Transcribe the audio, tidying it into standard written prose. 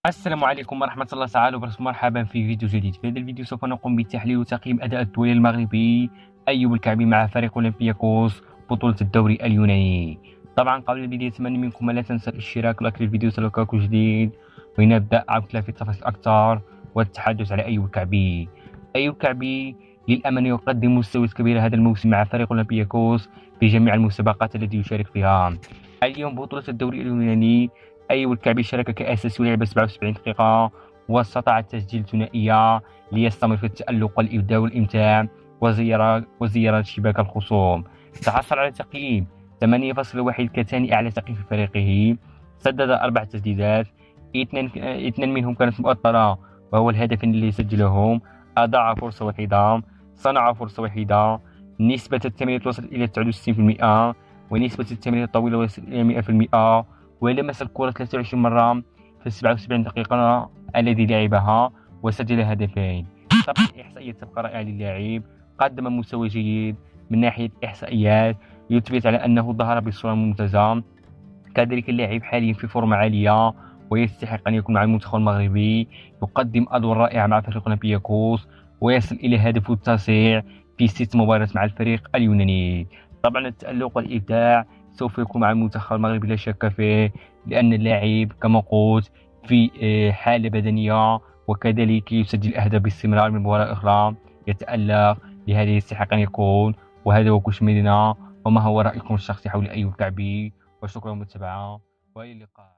السلام عليكم ورحمة الله تعالى وبركاته. مرحبا في فيديو جديد. في هذا الفيديو سوف نقوم بتحليل وتقييم أداء الدولي المغربي أيوب الكعبي مع فريق أولمبياكوس بطولة الدوري اليوناني. طبعا قبل البداية أتمنى منكم ألا تنسى الاشتراك ولايك للفيديو لو جديد، ولنبدأ عودة في التفاصيل أكثر والتحدث على أيوب الكعبي. أيوب الكعبي للأمانة يقدم مستويات كبيرة هذا الموسم مع فريق أولمبياكوس في جميع المسابقات التي يشارك فيها. اليوم بطولة الدوري اليوناني أيوب الكعبي شارك كأساسي ولعب 77 دقيقة واستطاع تسجيل ثنائية ليستمر في التألق والإبداع والإمتاع وزيارة شباك الخصوم. تحصل على تقييم 8.1 كثاني أعلى تقييم في فريقه. سدد 4 تسديدات، اثنان منهم كانت مؤثرة وهو الهدف الذي سجلهم. أضاع فرصة واحدة، صنع فرصة واحدة. نسبة التمريرات وصلت إلى 69%، ونسبة التمرير الطويلة وصلت إلى 100%، ولمس الكرة 23 مرة في 77 دقيقة الذي لعبها وسجل هدفين. طبعا الإحصائيات تبقى رائعة للاعب، قدم مستوى جيد من ناحية الإحصائيات يثبت على أنه ظهر بصورة ممتازة. كذلك اللاعب حاليا في فورمة عالية ويستحق أن يكون مع المنتخب المغربي، يقدم أدوار رائعة مع فريق أولمبياكوس ويصل إلى هدفه التاسع في 6 مباريات مع الفريق اليوناني. طبعا التألق والإبداع سوف يكون مع المنتخب المغربي لا شك فيه، لأن اللاعب كما قلت في حالة بدنية وكذلك يسجل أهداف باستمرار من مباراة أخرى، يتألق، لهذا يستحق أن يكون. وهذا هو كل مننا. وما هو رأيكم الشخصي حول أيوب الكعبي؟ وشكرا للمتابعة وإلى اللقاء.